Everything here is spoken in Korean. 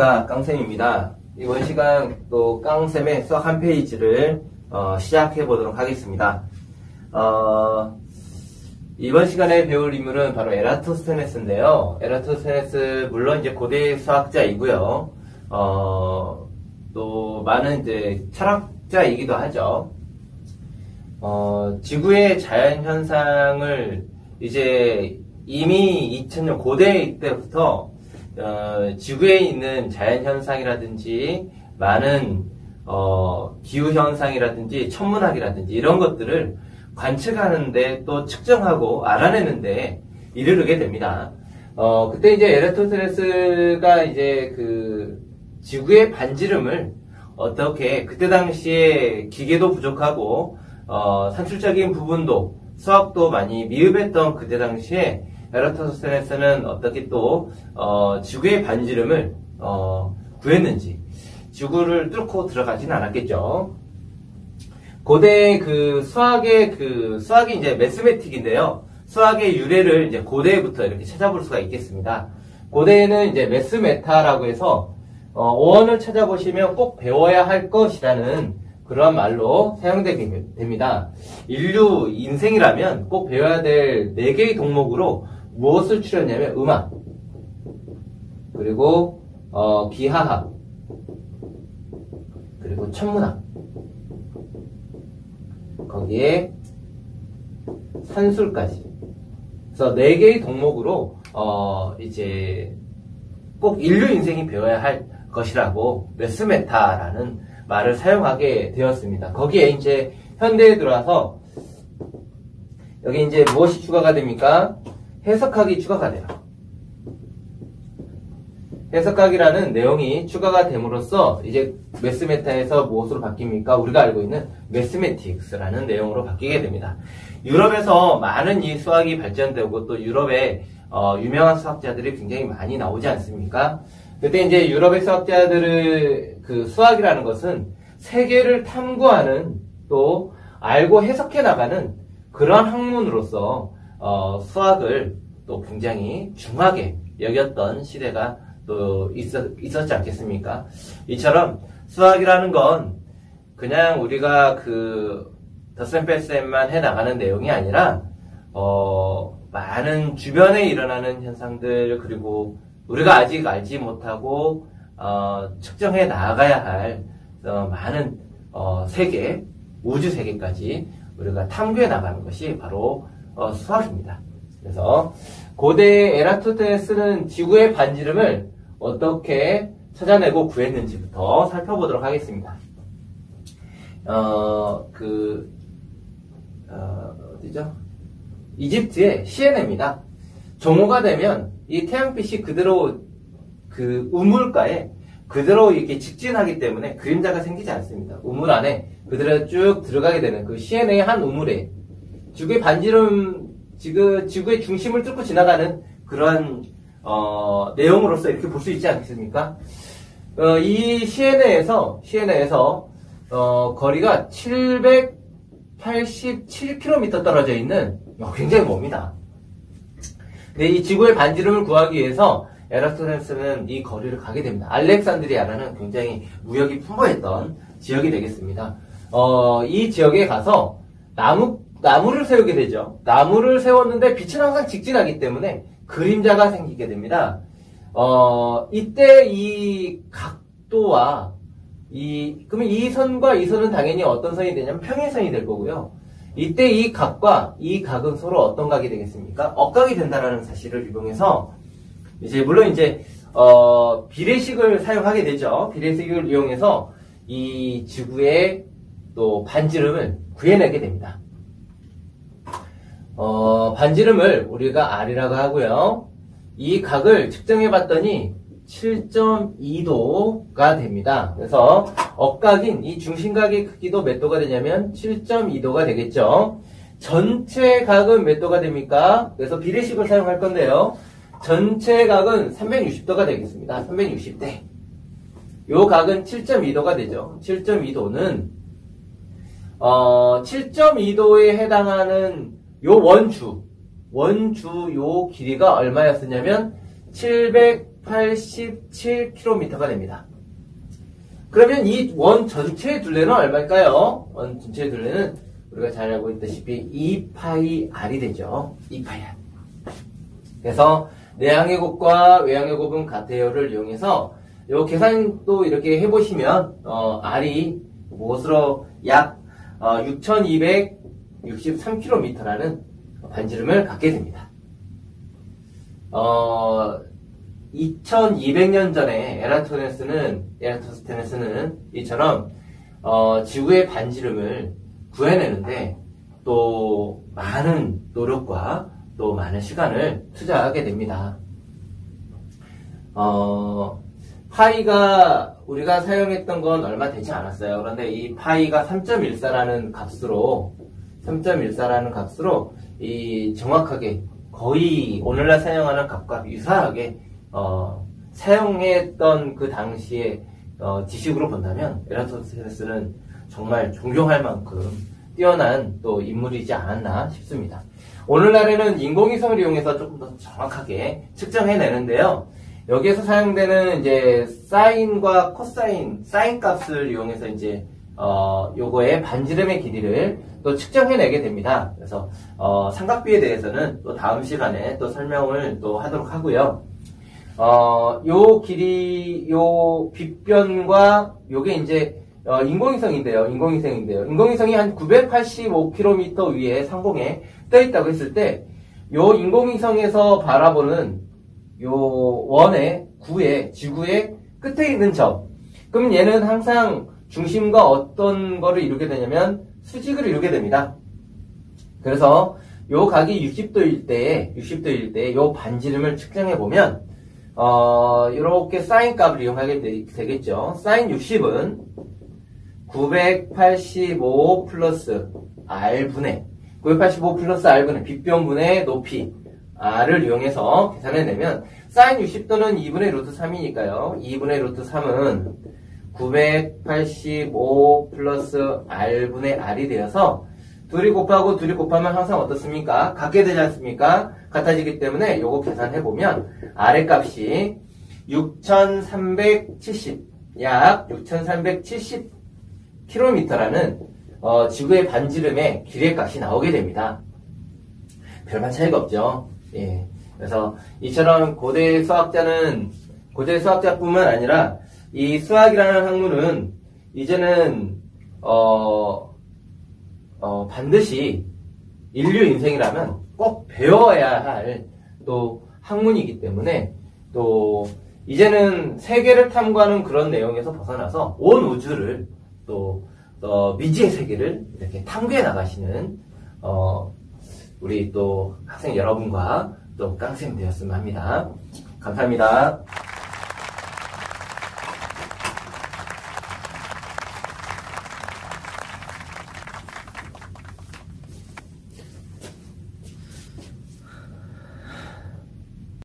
안녕하십니까, 깡쌤입니다. 이번 시간 또 깡쌤의 수학 한 페이지를 시작해 보도록 하겠습니다. 이번 시간에 배울 인물은 바로 에라토스테네스인데요. 에라토스테네스 물론 이제 고대 수학자이고요. 또 많은 이제 철학자이기도 하죠. 지구의 자연 현상을 이제 이미 2000년 고대 때부터 지구에 있는 자연 현상이라든지 많은 기후 현상이라든지 천문학이라든지 이런 것들을 관측하는데 또 측정하고 알아내는데 이르게 됩니다. 그때 이제 에라토스테네스가 이제 그 지구의 반지름을 어떻게 그때 당시에 기계도 부족하고 산술적인 부분도 수학도 많이 미흡했던 그때 당시에 에라토스테네스는 어떻게 또 지구의 반지름을 구했는지 지구를 뚫고 들어가지는 않았겠죠. 고대 수학이 이제 매스매틱인데요. 수학의 유래를 이제 고대부터 이렇게 찾아볼 수가 있겠습니다. 고대에는 이제 매스메타라고 해서 어원을 찾아보시면 꼭 배워야 할 것이라는 그런 말로 사용되게 됩니다. 인류 인생이라면 꼭 배워야 될 4개의 동목으로 무엇을 추렸냐면 음악, 그리고 기하학, 그리고 천문학, 거기에 산술까지. 그래서 4개의 동목으로 이제 꼭 인류 인생이 배워야 할 것이라고 매스메타라는 말을 사용하게 되었습니다. 거기에 이제 현대에 들어와서 여기 이제 무엇이 추가가 됩니까? 해석학이 추가가 돼요. 해석학이라는 내용이 추가가 됨으로써 이제 매스메타에서 무엇으로 바뀝니까? 우리가 알고 있는 매스매틱스라는 내용으로 바뀌게 됩니다. 유럽에서 많은 이 수학이 발전되고 또 유럽에 유명한 수학자들이 굉장히 많이 나오지 않습니까? 그때 이제 유럽의 수학자들의 그 수학이라는 것은 세계를 탐구하는 또 알고 해석해 나가는 그러한 학문으로서 수학을 또 굉장히 중하게 여겼던 시대가 또 있었지 않겠습니까? 이처럼 수학이라는 건 그냥 우리가 그 덧셈 뺄셈만 해 나가는 내용이 아니라 많은 주변에 일어나는 현상들 그리고 우리가 아직 알지 못하고 측정해 나가야 할 많은 세계, 우주 세계까지 우리가 탐구해 나가는 것이 바로 수학입니다. 그래서 고대 에라토스테네스는 지구의 반지름을 어떻게 찾아내고 구했는지부터 살펴보도록 하겠습니다. 어디죠? 이집트의 시에네입니다. 정오가 되면 이 태양빛이 그대로 그 우물가에 그대로 이렇게 직진하기 때문에 그림자가 생기지 않습니다. 우물 안에 그대로 쭉 들어가게 되는 그 시에네의 한 우물에 지구의 반지름, 지구의 중심을 뚫고 지나가는 그런 내용으로서 이렇게 볼 수 있지 않겠습니까? 이 시에네에서 거리가 787km 떨어져 있는 굉장히 멉니다. 근데 이 지구의 반지름을 구하기 위해서 에라토스테네스는 이 거리를 가게 됩니다. 알렉산드리아라는 굉장히 무역이 풍부했던 지역이 되겠습니다. 이 지역에 가서 나무를 세우게 되죠. 나무를 세웠는데 빛은 항상 직진하기 때문에 그림자가 생기게 됩니다. 이때 이 각도와 그러면 이 선과 이 선은 당연히 어떤 선이 되냐면 평행선이 될 거고요. 이때 이 각과 이 각은 서로 어떤 각이 되겠습니까? 억각이 된다라는 사실을 이용해서 물론 이제 비례식을 사용하게 되죠. 비례식을 이용해서 이 지구의 또 반지름을 구해내게 됩니다. 반지름을 우리가 R이라고 하고요. 이 각을 측정해 봤더니 7.2도가 됩니다. 그래서 억각인 이 중심각의 크기도 몇 도가 되냐면 7.2도가 되겠죠. 전체 각은 몇 도가 됩니까? 그래서 비례식을 사용할 건데요. 전체 각은 360도가 되겠습니다. 360대. 요 각은 7.2도가 되죠. 7.2도는 7.2도에 해당하는 요 원주 요 길이가 얼마였었냐면 700 987km가 됩니다. 그러면 이 원 전체의 둘레는 얼마일까요? 원 전체의 둘레는 우리가 잘 알고 있다시피 2πr이 되죠. 2πr. 그래서 내항의 곱과 외항의 곱은 같아요를 이용해서 요 계산도 이렇게 해보시면 r이 무엇으로 약 6263km라는 반지름을 갖게 됩니다. 2200년 전에 에라토스테네스는 이처럼 지구의 반지름을 구해내는데 또 많은 노력과 또 많은 시간을 투자하게 됩니다. 파이가 우리가 사용했던 건 얼마 되지 않았어요. 그런데 이 파이가 3.14라는 값으로 이 정확하게 거의 오늘날 사용하는 값과 유사하게 사용했던 그 당시의 지식으로 본다면 에라토스테네스는 정말 존경할 만큼 뛰어난 또 인물이지 않았나 싶습니다. 오늘날에는 인공위성을 이용해서 조금 더 정확하게 측정해내는데요. 여기에서 사용되는 이제 사인과 코사인, 사인 값을 이용해서 이제 요거의 반지름의 길이를 또 측정해내게 됩니다. 그래서 삼각비에 대해서는 또 다음 시간에 또 설명을 또 하도록 하고요. 요 길이, 요 빗변과 요게 이제 인공위성인데요. 인공위성이 한 985km 위에 상공에 떠 있다고 했을 때, 요 인공위성에서 바라보는 요 원의 구의 지구의 끝에 있는 점. 그럼 얘는 항상 중심과 어떤 거를 이루게 되냐면 수직을 이루게 됩니다. 그래서 요 각이 60도일 때에 요 반지름을 측정해 보면 이렇게 사인 값을 이용하게 되겠죠. 사인 60은 985 플러스 R분의 985 플러스 R분의 빗변분의 높이 R을 이용해서 계산해내면 사인 60도는 2분의 루트 3이니까요. 2분의 루트 3은 985 플러스 R분의 R이 되어서 둘이 곱하면 항상 어떻습니까? 같게 되지 않습니까? 같아지기 때문에 요거 계산해보면 R의 값이 6370, 약 6370km라는 지구의 반지름의 길의 값이 나오게 됩니다. 별반 차이가 없죠. 예. 그래서 이처럼 고대 수학자뿐만 아니라 이 수학이라는 학문은 이제는 반드시 인류 인생이라면 꼭 배워야 할 또 학문이기 때문에 또 이제는 세계를 탐구하는 그런 내용에서 벗어나서 온 우주를 또 미지의 세계를 이렇게 탐구해 나가시는 우리 또 학생 여러분과 또 깡생 되었으면 합니다. 감사합니다.